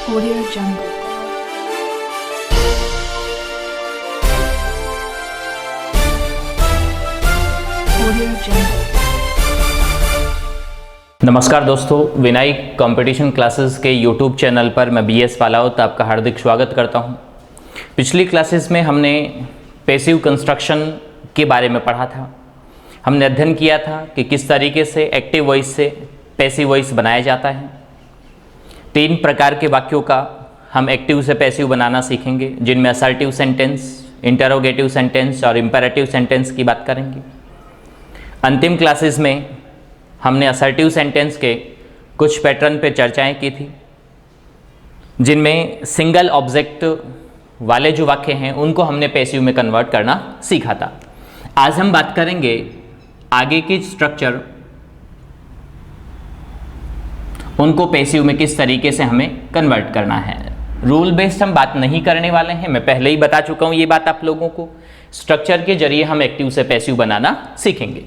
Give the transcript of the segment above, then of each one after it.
Audio Jungle. Audio Jungle. नमस्कार दोस्तों, Vinayak competition classes के यूट्यूब चैनल पर मैं BS पालावत आपका हार्दिक स्वागत करता हूं। पिछली क्लासेस में हमने पैसिव कंस्ट्रक्शन के बारे में पढ़ा था। हमने अध्ययन किया था कि किस तरीके से एक्टिव वॉइस से पैसिव वॉइस बनाया जाता है। 3 प्रकार के वाक्यों का हम एक्टिव से पैसिव बनाना सीखेंगे, जिनमें असर्टिव सेंटेंस, इंटरोगेटिव सेंटेंस और इंपेरेटिव सेंटेंस की बात करेंगे। अंतिम क्लासेस में हमने असर्टिव सेंटेंस के कुछ पैटर्न पे चर्चाएं की थी, जिनमें सिंगल ऑब्जेक्ट वाले जो वाक्य हैं उनको हमने पैसिव में कन्वर्ट करना सीखा था। आज हम बात करेंगे आगे की स्ट्रक्चर, उनको पैसिव में किस तरीके से हमें कन्वर्ट करना है। रूल बेस्ड हम बात नहीं करने वाले हैं, मैं पहले ही बता चुका हूं ये बात आप लोगों को। स्ट्रक्चर के जरिए हम एक्टिव से पैसिव बनाना सीखेंगे।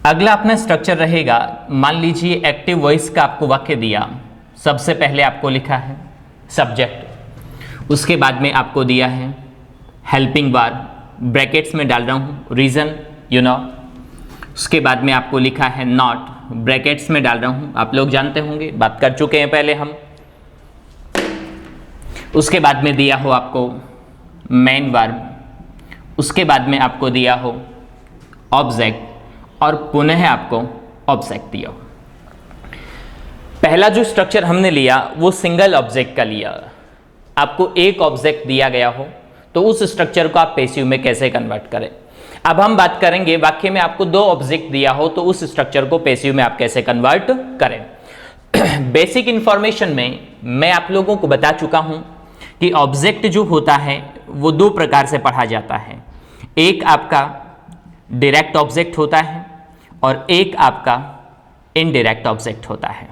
अगला अपना स्ट्रक्चर रहेगा, मान लीजिए एक्टिव वॉइस का आपको वाक्य दिया। सबसे पहले आपको लिखा है सब्जेक्ट, उसके बाद में आपको दिया है हेल्पिंग वर्ब, ब्रैकेट्स में डाल रहा हूँ रीजन यू नो। उसके बाद में आपको लिखा है नॉट, ब्रैकेट्स में डाल रहा हूँ, आप लोग जानते होंगे, बात कर चुके हैं पहले हम। उसके बाद में दिया हो आपको मेन वर्ब, उसके बाद में आपको दिया हो ऑब्जेक्ट और पुनः आपको ऑब्जेक्ट दिया हो। पहला जो स्ट्रक्चर हमने लिया वो सिंगल ऑब्जेक्ट का लिया। आपको एक ऑब्जेक्ट दिया गया हो तो उस स्ट्रक्चर को आप पैसिव में कैसे कन्वर्ट करें। अब हम बात करेंगे वाक्य में आपको 2 ऑब्जेक्ट दिया हो तो उस स्ट्रक्चर को पैसिव में आप कैसे कन्वर्ट करें। बेसिक इंफॉर्मेशन में मैं आप लोगों को बता चुका हूं कि ऑब्जेक्ट जो होता है वो 2 प्रकार से पढ़ा जाता है। एक आपका डायरेक्ट ऑब्जेक्ट होता है और एक आपका इनडायरेक्ट ऑब्जेक्ट होता है।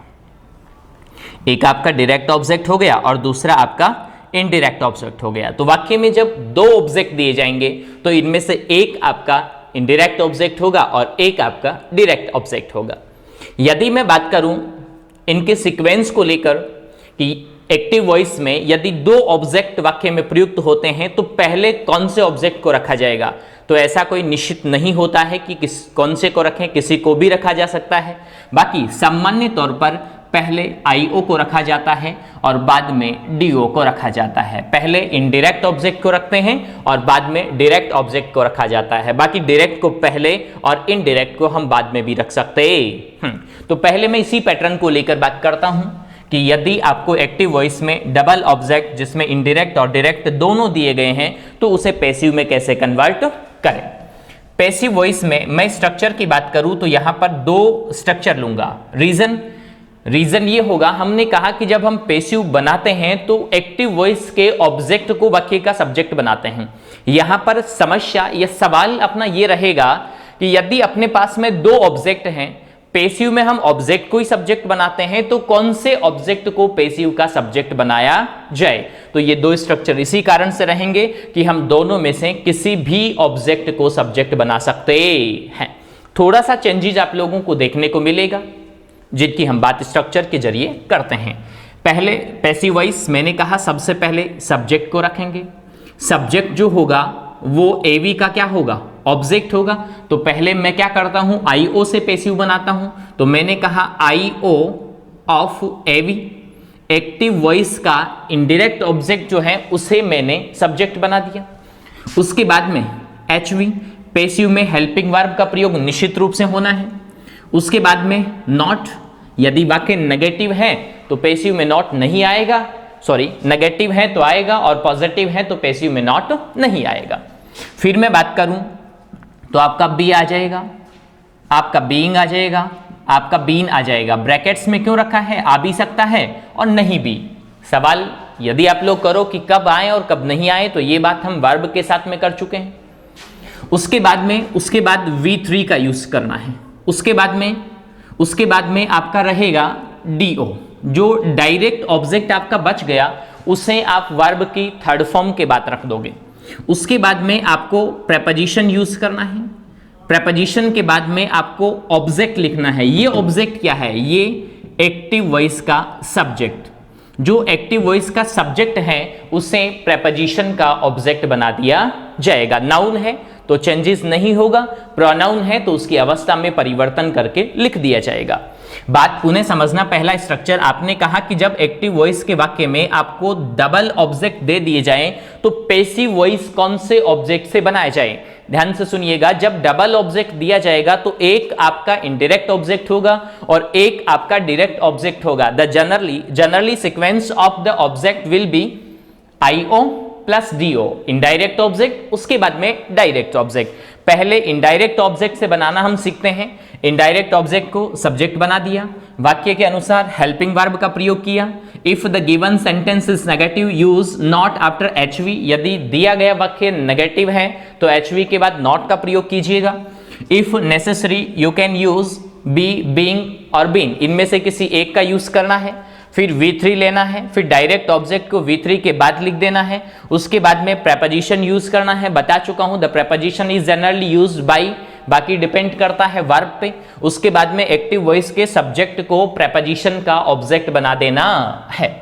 एक आपका डायरेक्ट ऑब्जेक्ट हो गया और दूसरा आपका इनडायरेक्ट ऑब्जेक्ट हो गया। तो वाक्य में जब 2 ऑब्जेक्ट दिए जाएंगे तो इनमें से एक आपका इनडायरेक्ट ऑब्जेक्ट होगा और एक आपका डायरेक्ट ऑब्जेक्ट होगा। यदि मैं बात करूं इनके सीक्वेंस को लेकर कि एक्टिव वॉइस में यदि 2 ऑब्जेक्ट वाक्य में प्रयुक्त होते हैं तो पहले कौन से ऑब्जेक्ट को रखा जाएगा, तो ऐसा कोई निश्चित नहीं होता है कि कौन से को रखें, किसी को भी रखा जा सकता है। बाकी सामान्य तौर पर पहले IO को रखा जाता है और बाद में DO को रखा जाता है। पहले इनडायरेक्ट ऑब्जेक्ट को रखते हैं और बाद में डायरेक्ट ऑब्जेक्ट को रखा जाता है। बाकी डायरेक्ट को पहले और इनडायरेक्ट को हम बाद में भी रख सकते हैं। तो पहले मैं इसी पैटर्न को लेकर बात करता हूं कि यदि आपको एक्टिव वॉइस में डबल ऑब्जेक्ट जिसमें इनडायरेक्ट और डायरेक्ट दोनों दिए गए हैं तो उसे पैसिव में कैसे कन्वर्ट करें। पैसिव वॉइस में मैं स्ट्रक्चर की बात करूं तो यहां पर 2 स्ट्रक्चर लूंगा। रीजन ये होगा, हमने कहा कि जब हम पैसिव बनाते हैं तो एक्टिव वॉइस के ऑब्जेक्ट को वाक्य का सब्जेक्ट बनाते हैं। यहां पर समस्या या सवाल अपना ये रहेगा कि यदि अपने पास में 2 ऑब्जेक्ट हैं, पैसिव में हम ऑब्जेक्ट को ही सब्जेक्ट बनाते हैं, तो कौन से ऑब्जेक्ट को पैसिव का सब्जेक्ट बनाया जाए। तो ये 2 स्ट्रक्चर इसी कारण से रहेंगे कि हम दोनों में से किसी भी ऑब्जेक्ट को सब्जेक्ट बना सकते हैं। थोड़ा सा चेंजेस आप लोगों को देखने को मिलेगा जिनकी हम बात स्ट्रक्चर के जरिए करते हैं। पहले पैसिव वॉइस मैंने कहा सबसे पहले सब्जेक्ट को रखेंगे। सब्जेक्ट जो होगा वो AV का क्या होगा, ऑब्जेक्ट होगा। तो पहले मैं क्या करता हूं, IO से पैसिव बनाता हूं। तो मैंने कहा IO of AV, active voice का इनडायरेक्ट ऑब्जेक्ट जो है उसे मैंने सब्जेक्ट बना दिया। उसके बाद में HV, पैसिव में हेल्पिंग वर्ब का प्रयोग निश्चित रूप से होना है। उसके बाद में नॉट, यदि वाक्य नेगेटिव है तो पैसिव में नॉट नहीं आएगा, नेगेटिव है तो आएगा और पॉजिटिव है तो पैसिव में नॉट नहीं आएगा। फिर मैं बात करूं तो आपका बी आ जाएगा, आपका बीइंग आ जाएगा, आपका बीन आ जाएगा। ब्रैकेट्स में क्यों रखा है, आ भी सकता है और नहीं भी। सवाल यदि आप लोग करो कि कब आए और कब नहीं आए तो ये बात हम वर्ब के साथ में कर चुके हैं। उसके बाद V3 का यूज करना है। उसके बाद में आपका रहेगा DO, जो डायरेक्ट ऑब्जेक्ट आपका बच गया उसे आप वर्ब की थर्ड फॉर्म के बाद रख दोगे। उसके बाद में आपको प्रेपोजिशन यूज करना है। प्रेपोजिशन के बाद में आपको ऑब्जेक्ट लिखना है। ये ऑब्जेक्ट क्या है? ये एक्टिव वॉइस का सब्जेक्ट जो एक्टिव वॉइस का सब्जेक्ट है उसे प्रेपोजिशन का ऑब्जेक्ट बना दिया जाएगा। नाउन है तो चेंजेस नहीं होगा, प्रोनाउन है तो उसकी अवस्था में परिवर्तन करके लिख दिया जाएगा। बात पुनः समझना, पहला स्ट्रक्चर आपने कहा कि जब एक्टिव वॉइस के वाक्य में आपको डबल ऑब्जेक्ट दे दिए जाए तो पैसिव वॉइस कौन से ऑब्जेक्ट से बनाया जाए। ध्यान से सुनिएगा, जब डबल ऑब्जेक्ट दिया जाएगा तो एक आपका इनडायरेक्ट ऑब्जेक्ट होगा और एक आपका डायरेक्ट ऑब्जेक्ट होगा। The generally sequence of the object will be IO plus DO, indirect object, उसके बाद में डायरेक्ट ऑब्जेक्ट। पहले इनडायरेक्ट ऑब्जेक्ट से बनाना हम सीखते हैं। इनडायरेक्ट ऑब्जेक्ट को सब्जेक्ट बना दिया, वाक्य के अनुसार हेल्पिंग वर्ब का प्रयोग किया। If the given sentence is negative use not after HV, यदि दिया गया वाक्य नेगेटिव है तो एचवी के बाद नॉट का प्रयोग कीजिएगा। If necessary you can use be, being और बीन, इनमें से किसी एक का यूज करना है। फिर V3 लेना है, फिर डायरेक्ट ऑब्जेक्ट को V3 के बाद लिख देना है। उसके बाद में प्रेपोजिशन यूज करना है, बता चुका हूं the preposition is generally used by, बाकी डिपेंड करता है वर्ब पे। उसके बाद में एक्टिव वॉइस के सब्जेक्ट को प्रेपोजिशन का ऑब्जेक्ट बना देना है।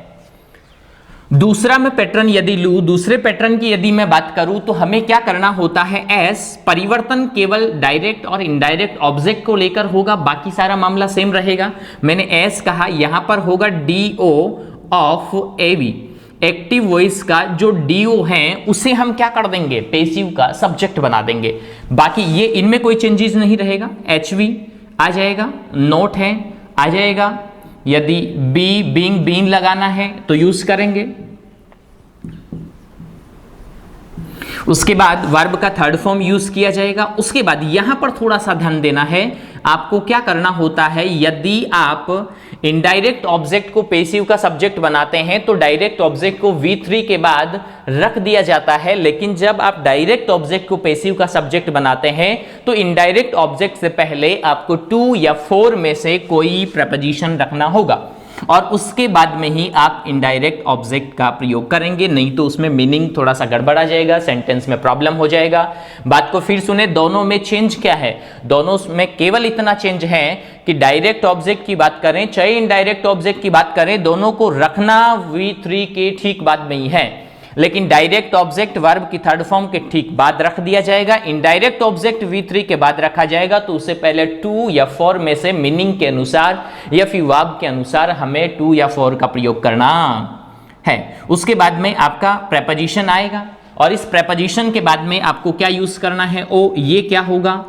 दूसरा मैं पैटर्न यदि लूं, दूसरे पैटर्न की यदि मैं बात करूं तो हमें क्या करना होता है, एस परिवर्तन केवल डायरेक्ट और इनडायरेक्ट ऑब्जेक्ट को लेकर होगा, बाकी सारा मामला सेम रहेगा। मैंने एस कहा, यहां पर होगा DO of AV, active voice का जो डीओ है उसे हम क्या कर देंगे, पैसिव का सब्जेक्ट बना देंगे। बाकी ये इनमें कोई चेंजेस नहीं रहेगा। एचवी आ जाएगा, नोट है आ जाएगा, यदि बी, बीइंग, बीन लगाना है तो यूज करेंगे। उसके बाद वर्ब का थर्ड फॉर्म यूज किया जाएगा। उसके बाद यहां पर थोड़ा सा ध्यान देना है, आपको क्या करना होता है, यदि आप इनडायरेक्ट ऑब्जेक्ट को पैसिव का सब्जेक्ट बनाते हैं तो डायरेक्ट ऑब्जेक्ट को V3 के बाद रख दिया जाता है, लेकिन जब आप डायरेक्ट ऑब्जेक्ट को पैसिव का सब्जेक्ट बनाते हैं तो इनडायरेक्ट ऑब्जेक्ट से पहले आपको 2 या 4 में से कोई प्रेपोजिशन रखना होगा और उसके बाद में ही आप इनडायरेक्ट ऑब्जेक्ट का प्रयोग करेंगे, नहीं तो उसमें मीनिंग थोड़ा सा गड़बड़ा जाएगा, सेंटेंस में प्रॉब्लम हो जाएगा। बात को फिर सुने, दोनों में चेंज क्या है, दोनों में केवल इतना चेंज है कि डायरेक्ट ऑब्जेक्ट की बात करें चाहे इनडायरेक्ट ऑब्जेक्ट की बात करें, दोनों को रखना V3 के ठीक बाद में ही है, लेकिन डायरेक्ट ऑब्जेक्ट वर्ब की थर्ड फॉर्म के ठीक बाद रख दिया जाएगा। इनडायरेक्ट ऑब्जेक्ट V3 के बाद रखा जाएगा तो उससे पहले 2 या 4 में से मीनिंग के अनुसार या फिर वर्ब के अनुसार हमें 2 या 4 का प्रयोग करना है। उसके बाद में आपका प्रेपोजिशन आएगा और इस प्रेपोजिशन के बाद में आपको क्या यूज करना है, ओ ये क्या होगा,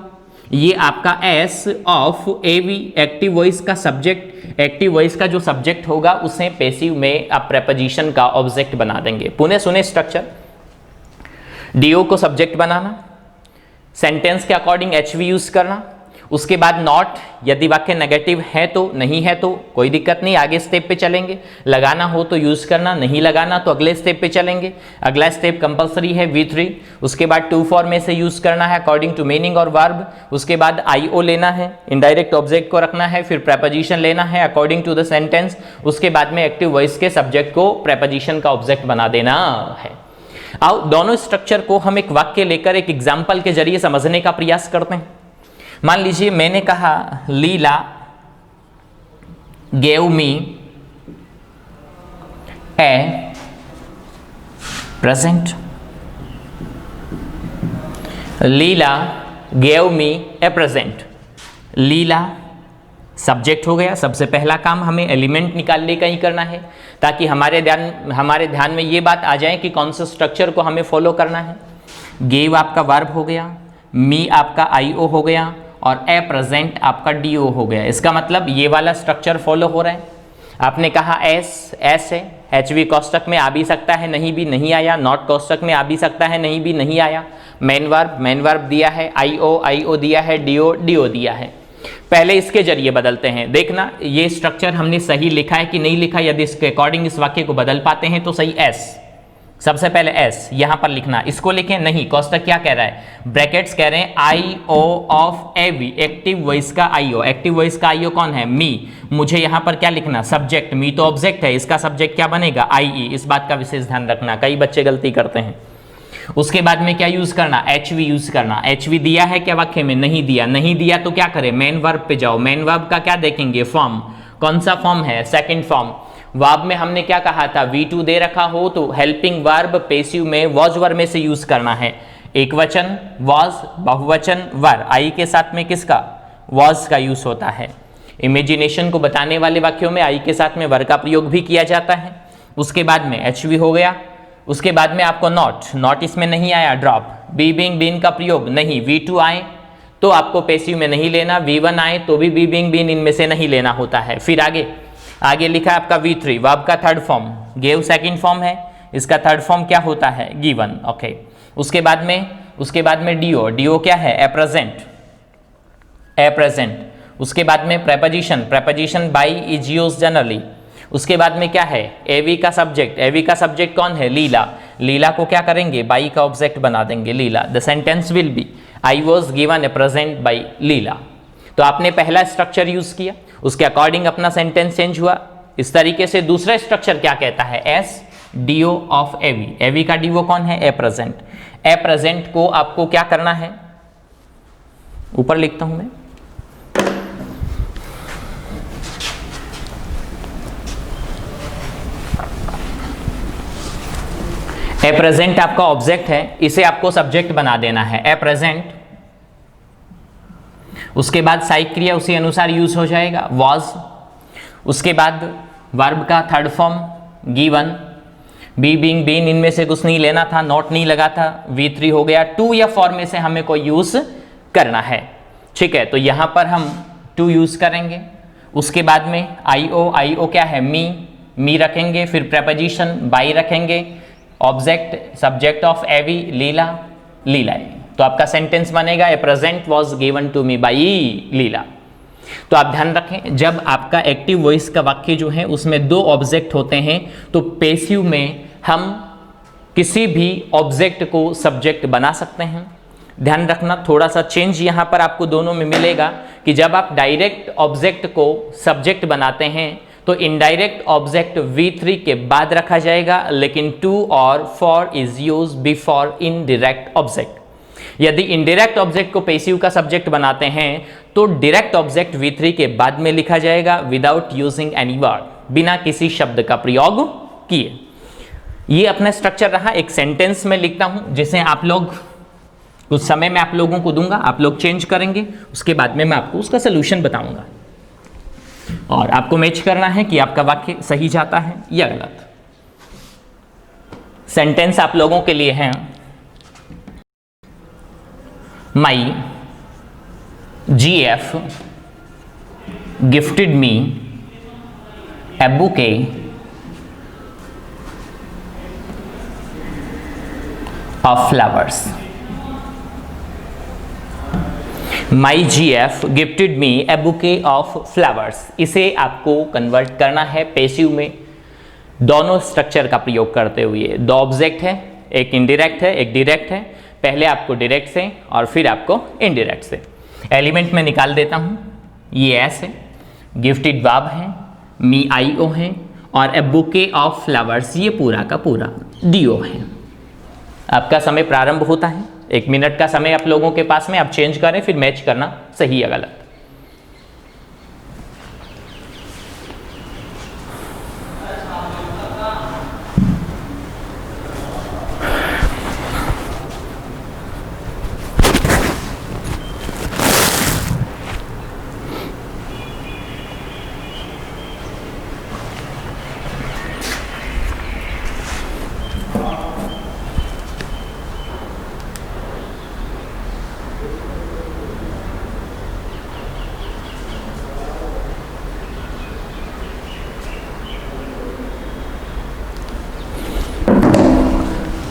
ये आपका S of AV, active voice का सब्जेक्ट, एक्टिव वॉइस का जो सब्जेक्ट होगा उसे पैसिव में आप प्रेपोजिशन का ऑब्जेक्ट बना देंगे। पुनः सुने स्ट्रक्चर, डीओ को सब्जेक्ट बनाना, सेंटेंस के अकॉर्डिंग एचवी यूज करना, उसके बाद नॉट, यदि वाक्य नेगेटिव है तो, नहीं है तो कोई दिक्कत नहीं, आगे स्टेप पे चलेंगे, लगाना हो तो यूज करना, नहीं लगाना तो अगले स्टेप पे चलेंगे। अगला स्टेप कंपलसरी है V3, उसके बाद 2 4 में से यूज करना है अकॉर्डिंग टू मीनिंग और वर्ब, उसके बाद आईओ लेना है, इनडायरेक्ट ऑब्जेक्ट को रखना है, फिर प्रेपोजिशन लेना है अकॉर्डिंग टू द सेंटेंस, उसके बाद में एक्टिव वॉइस के सब्जेक्ट को प्रेपोजिशन का ऑब्जेक्ट बना देना है। आओ दोनों स्ट्रक्चर को हम एक वाक्य लेकर एक एग्जाम्पल के जरिए समझने का प्रयास करते हैं। मान लीजिए मैंने कहा लीला गेव मी ए प्रेजेंट, लीला गेव मी ए प्रेजेंट। लीला सब्जेक्ट हो गया, सबसे पहला काम हमें एलिमेंट निकालने का ही करना है ताकि हमारे ध्यान में ये बात आ जाए कि कौन से स्ट्रक्चर को हमें फॉलो करना है। गेव आपका वर्ब हो गया, मी आपका आईओ हो गया और ए प्रेजेंट आपका डीओ हो गया। इसका मतलब ये वाला स्ट्रक्चर फॉलो हो रहा है। आपने कहा एस है, एचवी कोष्टक में आ भी सकता है, नहीं भी नहीं आया, नॉट कोष्टक में आ भी सकता है, नहीं भी नहीं आया। मेन वर्ब दिया है, आईओ दिया है, डीओ दिया है। पहले इसके जरिए बदलते हैं, देखना ये स्ट्रक्चर हमने सही लिखा है कि नहीं लिखा, यदि इसके अकॉर्डिंग इस वाक्य को बदल पाते हैं तो सही। एस सबसे पहले एस यहां पर लिखना, इसको लिखें नहीं, कोष्टक क्या कह रहा है, ब्रैकेट्स कह रहे हैं IO of AV, active voice का आईओ, एक्टिव वॉइस का आईओ कौन है, मी। मुझे यहां पर क्या लिखना, सब्जेक्ट, मी तो ऑब्जेक्ट है, इसका सब्जेक्ट क्या बनेगा, आईई। इस बात का विशेष ध्यान रखना, कई बच्चे गलती करते हैं। उसके बाद में क्या यूज करना, एचवी यूज करना। एचवी दिया है क्या वाक्य में, नहीं दिया, नहीं दिया तो क्या करें, मेन वर्ब पे जाओ, मेन वर्ब का क्या देखेंगे, फॉर्म, कौन सा फॉर्म है, सेकंड फॉर्म। वर्ब में हमने क्या कहा था, V2 दे रखा हो तो हेल्पिंग वर्ब पेसिव में वॉज वर में से यूज करना है। एक वचन वॉज, बहुवचन वर, आई के साथ में किसका, वॉज का यूज होता है। इमेजिनेशन को बताने वाले वाक्यों में आई के साथ में वर का प्रयोग भी किया जाता है। उसके बाद में HV हो गया। उसके बाद में आपको नॉट इसमें नहीं आया, ड्रॉप। बी बीइंग बीन का प्रयोग नहीं, V2 आए तो आपको पेसिव में नहीं लेना, V1 आए तो भी बी बीइंग बीन इनमें से नहीं लेना होता है। फिर आगे लिखा है आपका V3, वर्ब का third form, gave second form है, इसका थर्ड फॉर्म क्या होता है, गिवन। ओके, उसके बाद में डीओ क्या है, ए प्रेजेंट। उसके बाद में preposition by is used generally. उसके बाद में क्या है, एवी का सब्जेक्ट कौन है, लीला को क्या करेंगे, बाई का ऑब्जेक्ट बना देंगे, Leela. The sentence will be I was given a present by Leela. तो आपने पहला स्ट्रक्चर यूज किया, उसके अकॉर्डिंग अपना सेंटेंस चेंज हुआ। इस तरीके से दूसरा स्ट्रक्चर क्या कहता है, एस डीओ ऑफ एवी का डीओ कौन है, ए प्रेजेंट को आपको क्या करना है, ऊपर लिखता हूं मैं, ए प्रेजेंट आपका ऑब्जेक्ट है, इसे आपको सब्जेक्ट बना देना है, ए प्रेजेंट। उसके बाद सहायक क्रिया उसी अनुसार यूज हो जाएगा, वॉज। उसके बाद वर्ब का third form given, be being been इनमें से कुछ नहीं लेना था, नॉट नहीं लगा था, V3 हो गया। टू या फॉर में से हमें कोई यूज करना है, ठीक है, तो यहां पर हम टू यूज करेंगे। उसके बाद में आईओ क्या है, मी रखेंगे, फिर प्रेपोजिशन बाई रखेंगे, ऑब्जेक्ट सब्जेक्ट ऑफ एवी लीला। तो आपका सेंटेंस बनेगा, a present was given to me by Leela. तो आप ध्यान रखें, जब आपका एक्टिव वॉइस का वाक्य जो है उसमें दो ऑब्जेक्ट होते हैं तो पेसिव में हम किसी भी ऑब्जेक्ट को सब्जेक्ट बना सकते हैं। ध्यान रखना, थोड़ा सा चेंज यहां पर आपको दोनों में मिलेगा कि जब आप डायरेक्ट ऑब्जेक्ट को सब्जेक्ट बनाते हैं तो इनडायरेक्ट ऑब्जेक्ट V3 के बाद रखा जाएगा, लेकिन टू और for is use before indirect object. यदि इनडायरेक्ट ऑब्जेक्ट को पेसिव का सब्जेक्ट बनाते हैं तो डायरेक्ट ऑब्जेक्ट V3 के बाद में लिखा जाएगा विदाउट यूजिंग एनी वर्ड, बिना किसी शब्द का प्रयोग किए। ये अपना स्ट्रक्चर रहा। एक सेंटेंस में लिखता हूं जिसे आप लोग कुछ समय में आप लोगों को दूंगा, आप लोग चेंज करेंगे, उसके बाद में मैं आपको उसका सोल्यूशन बताऊंगा और आपको मैच करना है कि आपका वाक्य सही जाता है या गलत। सेंटेंस आप लोगों के लिए है, माई GF gifted me A bouquet of flowers. My GF gifted me A bouquet of flowers. इसे आपको कन्वर्ट करना है पेसिव में, दोनों स्ट्रक्चर का प्रयोग करते हुए। दो ऑब्जेक्ट है, एक इनडायरेक्ट है एक डायरेक्ट है। पहले आपको डायरेक्ट से और फिर आपको इनडायरेक्ट से। एलिमेंट में निकाल देता हूं, ये एस है, गिफ्टेड वर्ब है, मी IO है और ए बुके ऑफ फ्लावर्स ये पूरा का पूरा DO है। आपका समय प्रारंभ होता है, 1 मिनट का समय आप लोगों के पास में, आप चेंज करें फिर मैच करना सही या गलत।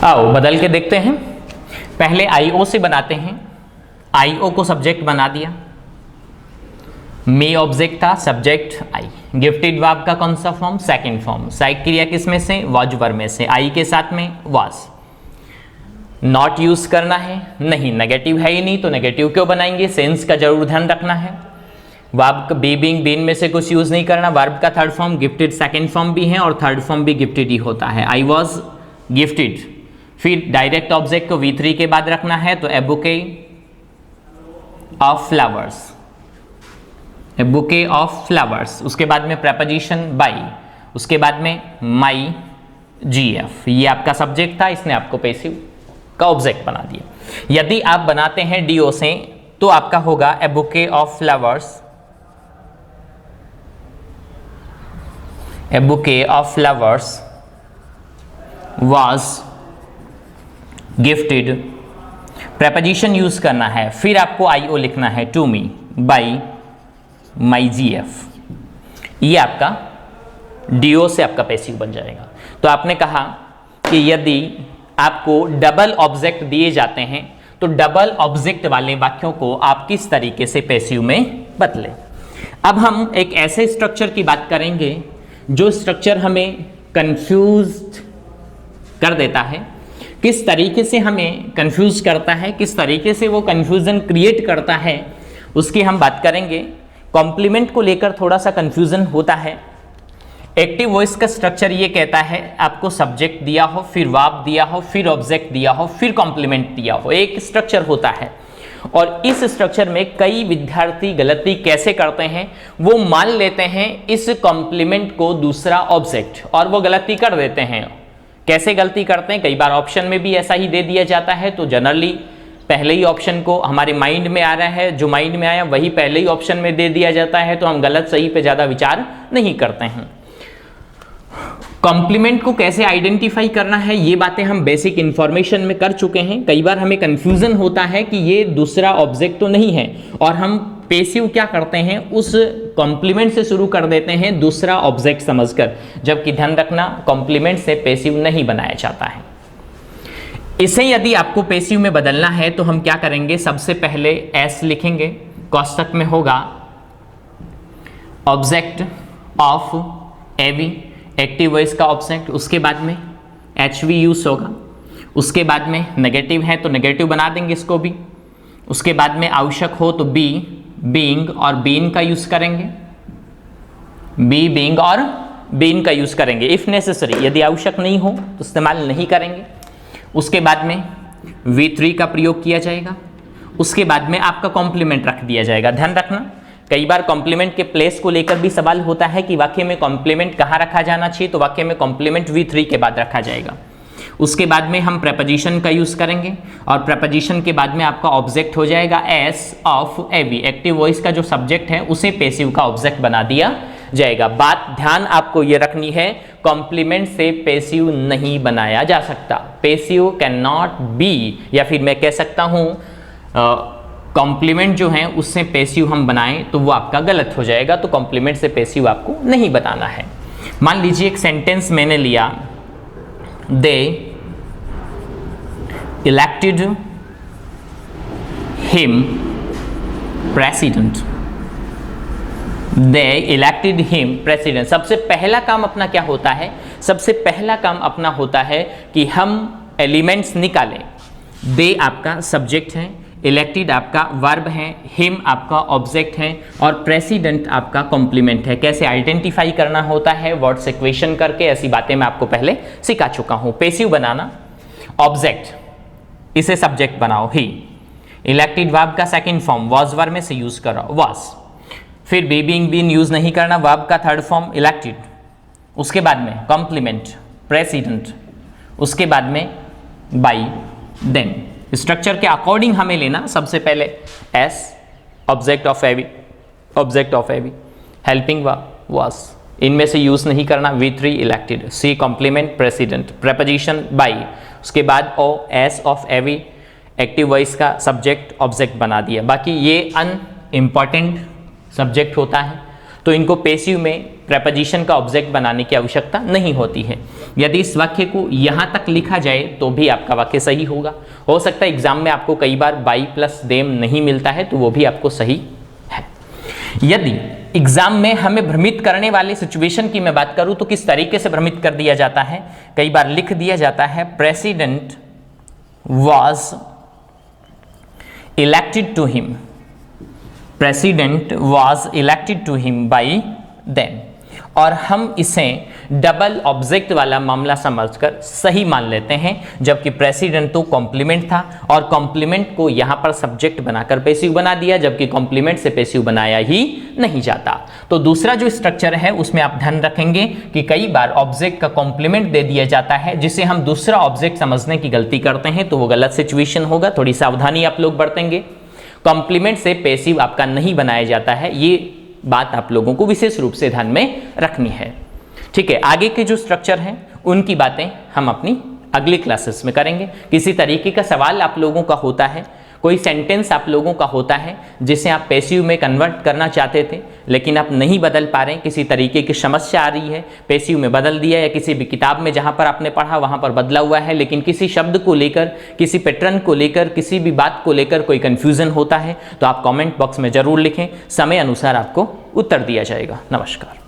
आओ बदल के देखते हैं। पहले IO से बनाते हैं। IO को सब्जेक्ट बना दिया, मी ऑब्जेक्ट था, सब्जेक्ट आई। गिफ्टेड वर्ब का कौन सा फॉर्म, सेकंड फॉर्म। सहायक क्रिया किस में से, वॉज वर्ब में से। आई के साथ में वॉज। नॉट यूज करना है नहीं, नेगेटिव है ही नहीं तो नेगेटिव क्यों बनाएंगे, सेंस का जरूर ध्यान रखना है। वर्ब बी बीइंग बीन में से कुछ यूज नहीं करना। वर्ब का third form gifted second form भी है और थर्ड फॉर्म भी गिफ्टेड ही होता है। I was gifted. फिर डायरेक्ट ऑब्जेक्ट को V3 के बाद रखना है तो a bouquet of flowers, a bouquet of flowers. उसके बाद में प्रेपोजिशन बाई, उसके बाद में माई GF, ये आपका सब्जेक्ट था, इसने आपको पैसिव का ऑब्जेक्ट बना दिया। यदि आप बनाते हैं DO से तो आपका होगा a bouquet of flowers, a bouquet of flowers was gifted, preposition use करना है, फिर आपको IO लिखना है to me by my GF, ये आपका DO से आपका पैसिव बन जाएगा। तो आपने कहा कि यदि आपको डबल ऑब्जेक्ट दिए जाते हैं तो डबल ऑब्जेक्ट वाले वाक्यों को आप किस तरीके से पैसिव में बदलें। अब हम एक ऐसे स्ट्रक्चर की बात करेंगे जो स्ट्रक्चर हमें कंफ्यूज कर देता है, किस तरीके से हमें कंफ्यूज करता है, किस तरीके से वो कंफ्यूजन क्रिएट करता है, उसकी हम बात करेंगे। कॉम्प्लीमेंट को लेकर थोड़ा सा कंफ्यूजन होता है। एक्टिव वॉइस का स्ट्रक्चर ये कहता है आपको सब्जेक्ट दिया हो, फिर वर्ब दिया हो, फिर ऑब्जेक्ट दिया हो, फिर कॉम्प्लीमेंट दिया हो, एक स्ट्रक्चर होता है। और इस स्ट्रक्चर में कई विद्यार्थी गलती कैसे करते हैं, वो मान लेते हैं इस कॉम्प्लीमेंट को दूसरा ऑब्जेक्ट, और वो गलती कर देते हैं। कैसे गलती करते हैं, कई बार ऑप्शन में भी ऐसा ही दे दिया जाता है, तो जनरली पहले ही ऑप्शन को हमारे माइंड में आ रहा है, जो माइंड में आया वही पहले ही ऑप्शन में दे दिया जाता है, तो हम गलत सही पे ज़्यादा विचार नहीं करते हैं। कॉम्प्लीमेंट को कैसे आइडेंटिफाई करना है, ये बातें हम बेसिक इंफॉर्मेशन में कर चुके हैं। कई बार हमें कंफ्यूजन होता है कि ये दूसरा ऑब्जेक्ट तो नहीं है, और हम पैसिव क्या करते हैं, उस कॉम्प्लीमेंट से शुरू कर देते हैं दूसरा ऑब्जेक्ट समझकर, जबकि ध्यान रखना कॉम्प्लीमेंट से पैसिव नहीं बनाया जाता है। इसे यदि आपको पैसिव में बदलना है तो हम क्या करेंगे, सबसे पहले एस लिखेंगे, कोष्टक में होगा object of AV, active voice का ऑब्जेक्ट, उसके बाद में HV यूज होगा, उसके बाद में नेगेटिव है तो नेगेटिव बना देंगे इसको भी, उसके बाद में आवश्यक हो तो बी, बीइंग और बीन का यूज करेंगे, बी, बीइंग और बीन का यूज करेंगे इफ नेसेसरी, यदि आवश्यक नहीं हो तो इस्तेमाल नहीं करेंगे। उसके बाद में V3 का प्रयोग किया जाएगा, उसके बाद में आपका कॉम्प्लीमेंट रख दिया जाएगा। ध्यान रखना कई बार कॉम्प्लीमेंट के प्लेस को लेकर भी सवाल होता है कि वाक्य में कॉम्प्लीमेंट कहाँ रखा जाना चाहिए, तो वाक्य में कॉम्प्लीमेंट V3 के बाद रखा जाएगा। उसके बाद में हम प्रपोजिशन का यूज करेंगे, और प्रपोजिशन के बाद में आपका ऑब्जेक्ट हो जाएगा S of AV, active voice का जो सब्जेक्ट है उसे पैसिव का ऑब्जेक्ट बना दिया जाएगा। बात ध्यान आपको ये रखनी है, कॉम्प्लीमेंट से पैसिव नहीं बनाया जा सकता, पैसिव कैन नॉट बी, या फिर मैं कह सकता हूँ कॉम्प्लीमेंट जो है उससे पैसिव हम बनाएं तो वो आपका गलत हो जाएगा, तो कॉम्प्लीमेंट से पैसिव आपको नहीं बताना है। मान लीजिए एक सेंटेंस मैंने लिया, दे इलेक्टेड हिम प्रेसिडेंट, दे इलेक्टेड हिम प्रेसिडेंट। सबसे पहला काम अपना क्या होता है, सबसे पहला काम अपना होता है कि हम एलिमेंट्स निकालें। दे आपका सब्जेक्ट है, इलेक्टेड आपका वर्ब है, हिम आपका ऑब्जेक्ट है, और प्रेसिडेंट आपका कॉम्प्लीमेंट है। कैसे आइडेंटिफाई करना होता है, वर्ड्स इक्वेशन करके, ऐसी बातें मैं आपको पहले सिखा चुका हूं। पैसिव बनाना, ऑब्जेक्ट इसे सब्जेक्ट बनाओ ही, इलेक्टेड वर्ब का सेकंड फॉर्म वॉज वर्ब में से यूज करो वॉज, फिर बी, बीइंग, बीन यूज नहीं करना, वर्ब का थर्ड फॉर्म इलेक्टेड, उसके बाद में कॉम्प्लीमेंट प्रेसिडेंट, उसके बाद में बाई, देन। स्ट्रक्चर के अकॉर्डिंग हमें लेना, सबसे पहले S object of AV, object of AV, helping verb was, इनमें से यूज नहीं करना, V3 elected, C complement president, preposition by, उसके बाद O S of AV, active voice का सब्जेक्ट ऑब्जेक्ट बना दिया। बाकी ये अनइम्पॉर्टेंट सब्जेक्ट होता है तो इनको पैसिव में प्रपोजिशन का ऑब्जेक्ट बनाने की आवश्यकता नहीं होती है। यदि इस वाक्य को यहाँ तक लिखा जाए तो भी आपका वाक्य सही होगा। हो सकता है एग्जाम में आपको कई बार बाई प्लस देम नहीं मिलता है तो वो भी आपको सही है। यदि एग्जाम में हमें भ्रमित करने वाली सिचुएशन की मैं बात करूं तो किस तरीके से भ्रमित कर दिया जाता है, कई बार लिख दिया जाता है president was elected to him, president was elected to him by them, और हम इसे डबल ऑब्जेक्ट वाला मामला समझकर सही मान लेते हैं, जबकि प्रेसिडेंट तो कॉम्प्लीमेंट था और कॉम्प्लीमेंट को यहां पर सब्जेक्ट बनाकर पैसिव बना दिया, जबकि कॉम्प्लीमेंट से पैसिव बनाया ही नहीं जाता। तो दूसरा जो स्ट्रक्चर है उसमें आप ध्यान रखेंगे कि कई बार ऑब्जेक्ट का कॉम्प्लीमेंट दे दिया जाता है, जिसे हम दूसरा ऑब्जेक्ट समझने की गलती करते हैं, तो वो गलत सिचुएशन होगा। थोड़ी सावधानी आप लोग बरतेंगे। कॉम्प्लीमेंट से पैसिव आपका नहीं बनाया जाता है, ये बात आप लोगों को विशेष रूप से ध्यान में रखनी है। ठीक है, आगे के जो स्ट्रक्चर हैं उनकी बातें हम अपनी अगली क्लासेस में करेंगे। किसी तरीके का सवाल आप लोगों का होता है, कोई सेंटेंस आप लोगों का होता है जिसे आप पैसिव में कन्वर्ट करना चाहते थे लेकिन आप नहीं बदल पा रहे हैं, किसी तरीके की समस्या आ रही है, पैसिव में बदल दिया, या किसी भी किताब में जहां पर आपने पढ़ा वहां पर बदला हुआ है, लेकिन किसी शब्द को लेकर, किसी पैटर्न को लेकर, किसी भी बात को लेकर कोई कंफ्यूजन होता है, तो आप कमेंट बॉक्स में जरूर लिखें, समय अनुसार आपको उत्तर दिया जाएगा। नमस्कार।